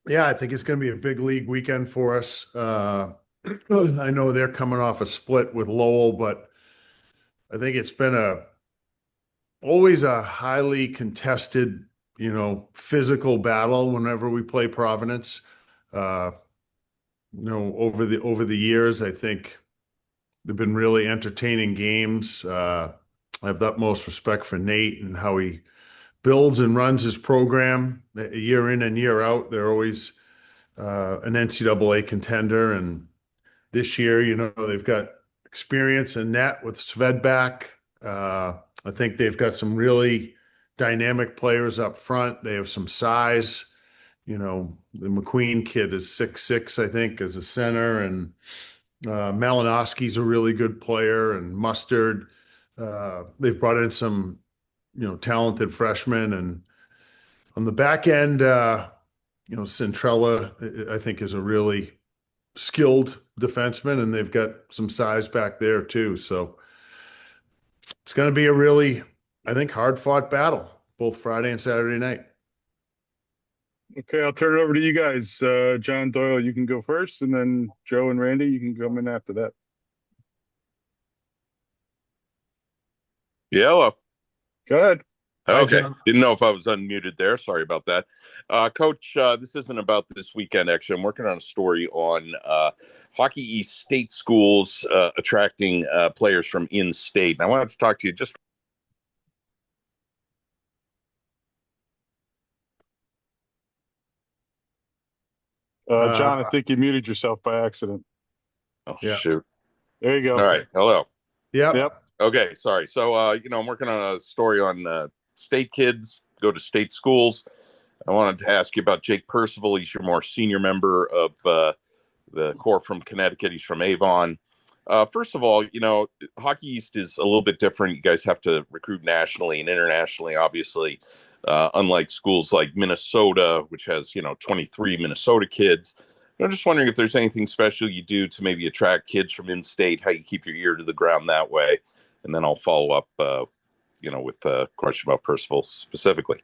Yeah, I think it's going to be a big league weekend for us. I know they're coming off a split with Lowell, but I think it's been a always a highly contested, physical battle whenever we play Providence. Uh, over the years, I think they've been really entertaining games. I have the utmost respect for Nate and how he builds and runs his program year in and year out. They're always an NCAA contender, and this year, they've got experience in net with Svedback. I think they've got some really dynamic players up front. They have some size. The McQueen kid is 6'6", I think, as a center, and Malinowski's a really good player, and Mustard. They've brought in some, talented freshmen, and on the back end, Centrella, I think, is a really skilled defenseman, and they've got some size back there too. So it's going to be a really, I think, hard-fought battle both Friday and Saturday night. Okay, I'll turn it over to you guys. John Doyle, you can go first, and then Joe and Randy, you can come in after that. Yeah, hello. Go ahead. Hi, Okay. John. Didn't know if I was unmuted there. Sorry about that. Coach, this isn't about this weekend, actually. I'm working on a story on Hockey East state schools attracting players from in-state. And I wanted to talk to you just. John, I Uh, think you muted yourself by accident. Oh, yeah. shoot. There you All go. right. Hello. Yep. Yep. Okay. Sorry. So, I'm working on a story on state kids go to state schools. I wanted to ask you about Jake Percival. He's your more senior member of the core from Connecticut. He's from Avon. First of all, Hockey East is a little bit different. You guys have to recruit nationally and internationally, obviously, unlike schools like Minnesota, which has, 23 Minnesota kids. I'm just wondering if there's anything special you do to maybe attract kids from in-state, how you keep your ear to the ground that way. And then I'll follow up, with a question about Percival specifically.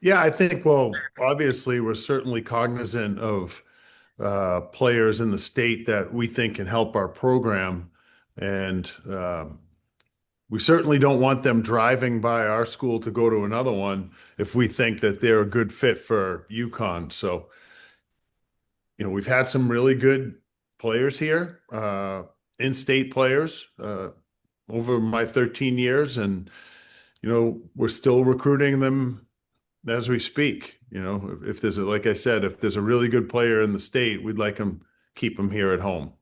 Yeah, I think, well, obviously, we're certainly cognizant of players in the state that we think can help our program. And we certainly don't want them driving by our school to go to another one if we think that they're a good fit for UConn. So, we've had some really good players here, in-state players, over my 13 years, and we're still recruiting them as we speak. If there's like I said, if there's a really good player in the state, we'd like them keep them here at home.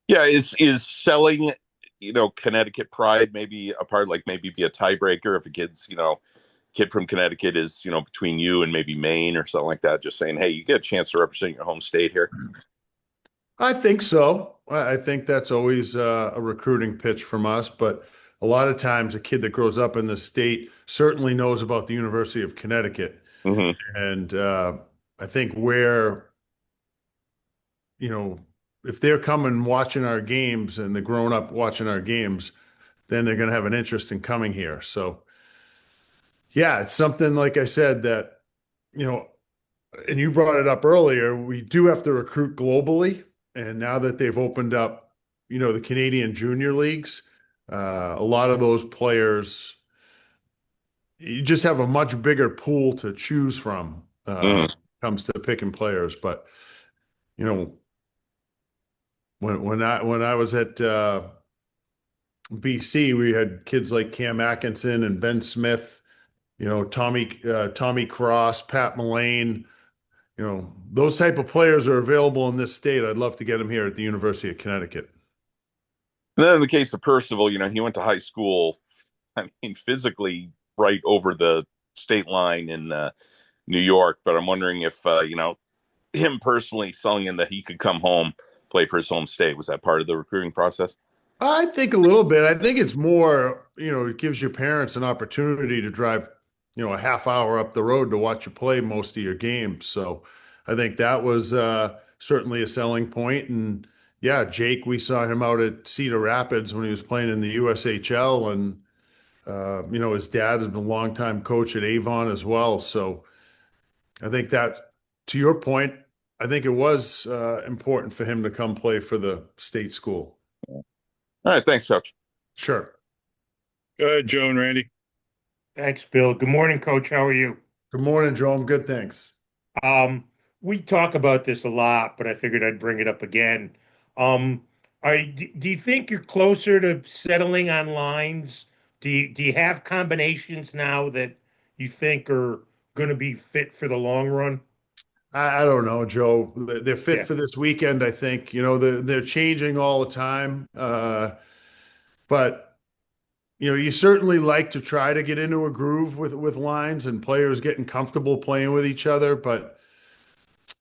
Yeah, is selling, Connecticut pride maybe a part, like maybe be a tiebreaker if a kid from Connecticut is, between you and maybe Maine or something like that, just saying, hey, you get a chance to represent your home state here. I think so. I think that's always a recruiting pitch from us, but a lot of times a kid that grows up in the state certainly knows about the University of Connecticut. Hmm. And I think you know, if they're coming watching our games and they're growing up watching our games, then they're going to have an interest in coming here. So, yeah, it's something like I said that, you know, and you brought it up earlier, we do have to recruit globally. And now that they've opened up, the Canadian junior leagues, a lot of those players, you just have a much bigger pool to choose from when it Hmm. comes to picking players. But, you know, when I was at BC, we had kids like Cam Atkinson and Ben Smith, Tommy Cross, Pat Mullane. Those type of players are available in this state. I'd love to get them here at the University of Connecticut. And then in the case of Percival, he went to high school, I mean, physically right over the state line in New York. But I'm wondering if, him personally selling in that he could come home, play for his home state, was that part of the recruiting process? I think a little bit. I think it's more, it gives your parents an opportunity to drive, a half hour up the road to watch you play most of your games. So I think that was certainly a selling point. And yeah, Jake, we saw him out at Cedar Rapids when he was playing in the USHL. And, his dad has been a longtime coach at Avon as well. So I think that, to your point, I think it was important for him to come play for the state school. All right, thanks, Coach. Sure. Go ahead, Joe and Randy. Thanks, Bill. Good morning, Coach. How are you? Good morning, Joe. I'm good, thanks. Um, we talk about this a lot, but I figured I'd bring it up again. Um, do you think you're closer to settling on lines? Do you have combinations now that you think are going to be fit for the long run? I don't know, Joe. They're fit Yeah, for this weekend, I think. They're changing all the time. But you certainly like to try to get into a groove with lines and players getting comfortable playing with each other. But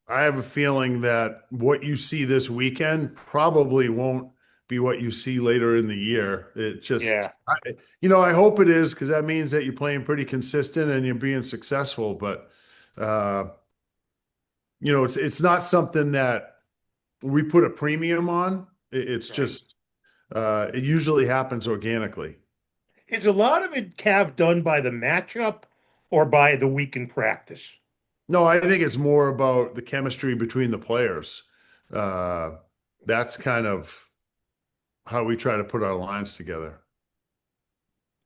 I have a feeling that what you see this weekend probably won't be what you see later in the year. It just, yeah. I hope it is because that means that you're playing pretty consistent and you're being successful. But uh, it's not something that we put a premium on. It's Right. just it usually happens organically. Is a lot of it, Cav, done by the matchup or by the week in practice? No, I think it's more about the chemistry between the players. Uh, that's kind of how we try to put our lines together.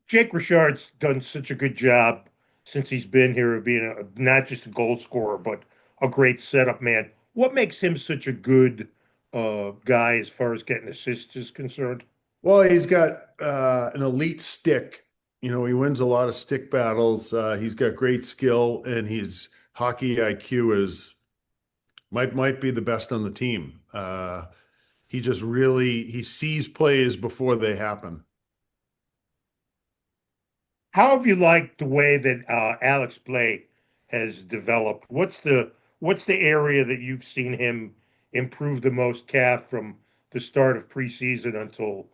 Jake Richard's done such a good job since he's been here of being not just a goal scorer, but a great setup man. What makes him such a good guy as far as getting assists is concerned? Well, he's got an elite stick. He wins a lot of stick battles. He's got great skill, and his hockey IQ is might be the best on the team. He just really he sees plays before they happen. How have you liked the way that Alex Blay has developed? What's the area that you've seen him improve the most, Cav, from the start of preseason until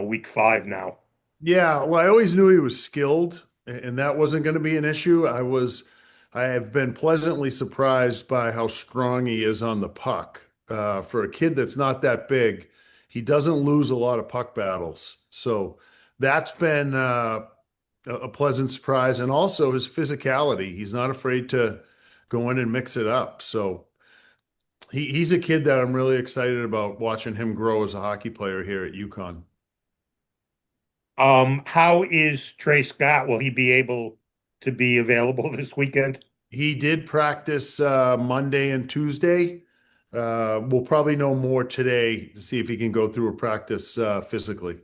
week 5 now? Yeah, well, I always knew he was skilled, and that wasn't going to be an issue. I have been pleasantly surprised by how strong he is on the puck. For a kid that's not that big, he doesn't lose a lot of puck battles. So that's been a pleasant surprise, and also his physicality. He's not afraid to go in and mix it up. So he's a kid that I'm really excited about watching him grow as a hockey player here at UConn. How is Trey Scott? Will he be able to be available this weekend? He did practice Monday and Tuesday. We'll probably know more today to see if he can go through a practice physically.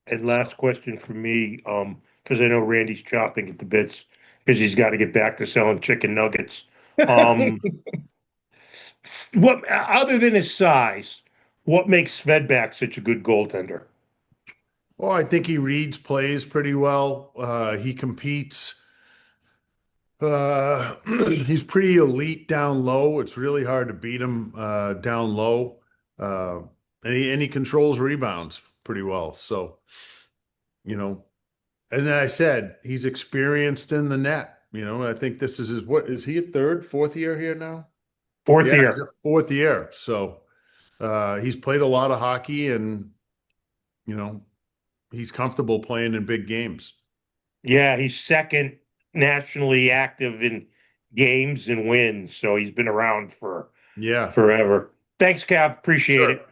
And So, last question for me, because I know Randy's chopping at the bits because he's got to get back to selling chicken nuggets. Um, what other than his size, what makes Svedback such a good goaltender? well, I think he reads plays pretty well. He competes. He's pretty elite down low. It's really hard to beat him down low. Uh, and he controls rebounds pretty well. So, you know, and then I said he's experienced in the net. I think this is what is he a third, fourth year here now? Fourth Yeah, he's year. a fourth year. So he's played a lot of hockey and you know, he's comfortable playing in big games. Yeah, he's second nationally active in games and wins, so he's been around for Yeah, forever. Thanks, Cap. Appreciate sure. it.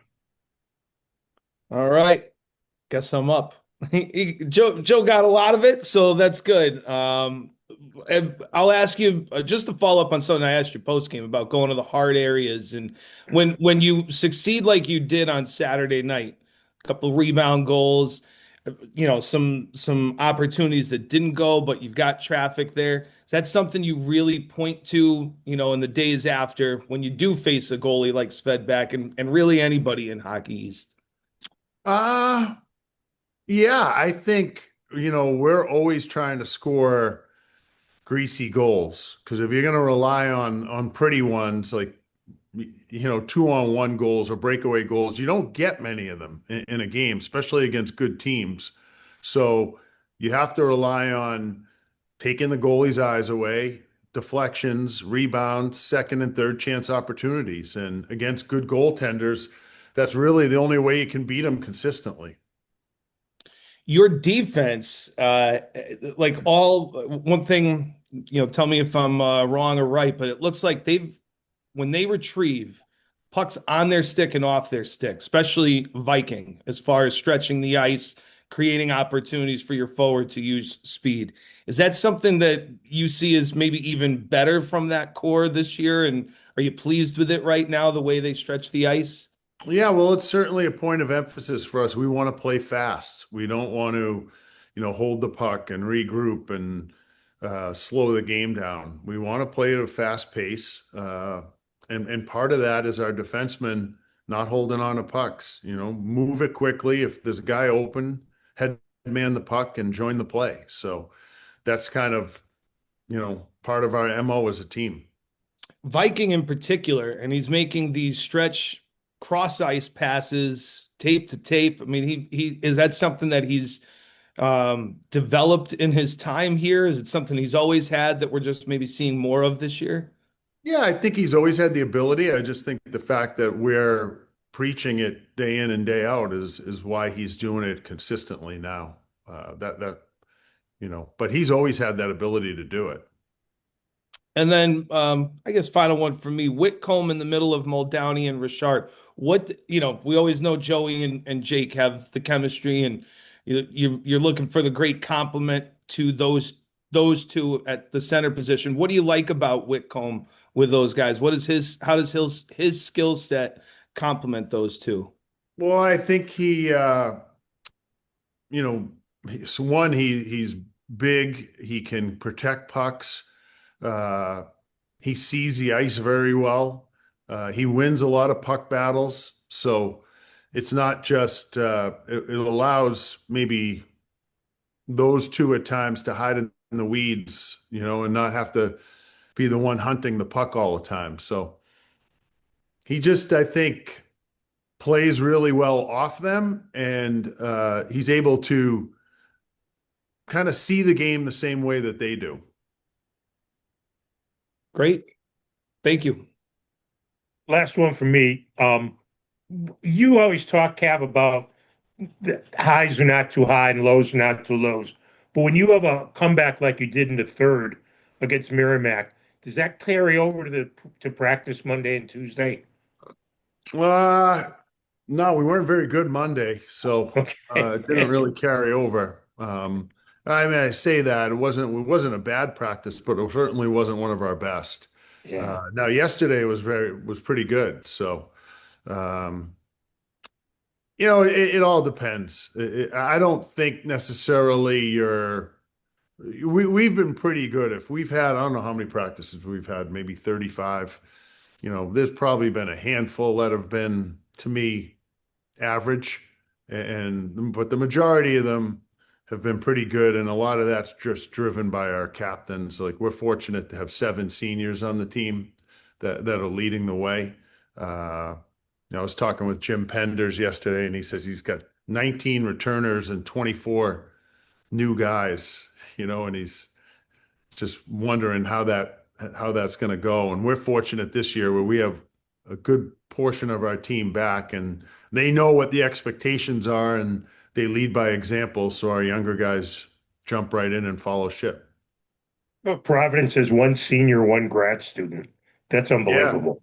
All right. Guess I'm up. Joe got a lot of it, so that's good. And I'll ask you just to follow up on something I asked you post game about going to the hard areas and when you succeed like you did on Saturday night, a couple rebound goals, some opportunities that didn't go, but you've got traffic there. Is that something you really point to, in the days after when you do face a goalie like Svedback and really anybody in Hockey East? Uh yeah, I think, we're always trying to score greasy goals because if you're going to rely on pretty ones like 2-on-1 goals or breakaway goals, you don't get many of them in a game, especially against good teams. So you have to rely on taking the goalie's eyes away, deflections, rebounds, second and third chance opportunities. And against good goaltenders, that's really the only way you can beat them consistently. Your defense, like all one thing, tell me if I'm wrong or right, but it looks like they've when they retrieve pucks on their stick and off their stick, especially Viking, as far as stretching the ice, creating opportunities for your forward to use speed. Is that something that you see as maybe even better from that core this year? And are you pleased with it right now, the way they stretch the ice? Yeah, well, it's certainly a point of emphasis for us. We want to play fast. We don't want to, hold the puck and regroup and slow the game down. We want to play at a fast pace, and part of that is our defensemen not holding on to pucks. Move it quickly. If there's a guy open, head man the puck and join the play. So that's kind of part of our MO as a team. Viking in particular, and he's making these stretch cross ice passes, tape to tape. I mean, he is that something that he's developed in his time here? Is it something he's always had that we're just maybe seeing more of this year? Yeah, I think he's always had the ability. I just think the fact that we're preaching it day in and day out is why he's doing it consistently now. But he's always had that ability to do it. And then I guess final one for me, Whitcomb in the middle of Muldowney and Richard. We always know Joey and Jake have the chemistry, and you're looking for the great complement to those two at the center position. What do you like about Whitcomb with those guys? How does his skill set complement those two? Well, I think he's big. He can protect pucks. He sees the ice very well. He wins a lot of puck battles. So it's not just, it allows maybe those two at times to hide in the weeds, and not have to be the one hunting the puck all the time. So he just, I think, plays really well off them, and he's able to kind of see the game the same way that they do. Great. Thank you. Last one for me. You always talk, Cav, about the highs are not too high and lows are not too lows. But when you have a comeback like you did in the third against Merrimack, does that carry over to practice Monday and Tuesday? No, we weren't very good Monday, so Okay. it didn't really carry over. I mean, I say that it wasn't a bad practice, but it certainly wasn't one of our best. Yeah. Now yesterday was pretty good. So, it all depends. I don't think necessarily we've been pretty good. If we've had, I don't know how many practices we've had, maybe 35. There's probably been a handful that have been, to me, average, but the majority of them have been pretty good, and a lot of that's just driven by our captains. Like, we're fortunate to have 7 seniors on the team that are leading the way. I was talking with Jim Penders yesterday, and he says he's got 19 returners and 24 new guys, and he's just wondering how that's going to go. And we're fortunate this year where we have a good portion of our team back, and they know what the expectations are, and they lead by example. So our younger guys jump right in and follow ship. Well, Providence has 1 senior, 1 grad student. That's unbelievable.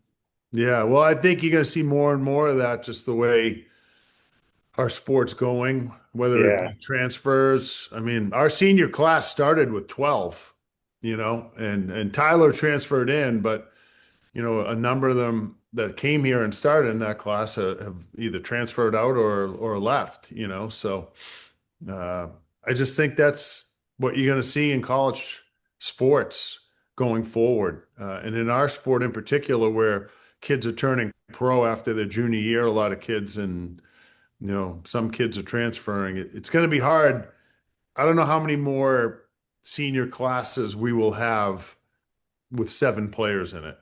Yeah. Well, I think you're going to see more and more of that, just the way our sport's going, whether it be transfers. I mean, our senior class started with 12, and Tyler transferred in, but a number of them that came here and started in that class have either transferred out or left, So I just think that's what you're going to see in college sports going forward. And in our sport in particular, where kids are turning pro after their junior year, a lot of kids, and, some kids are transferring. It's going to be hard. I don't know how many more senior classes we will have with 7 players in it.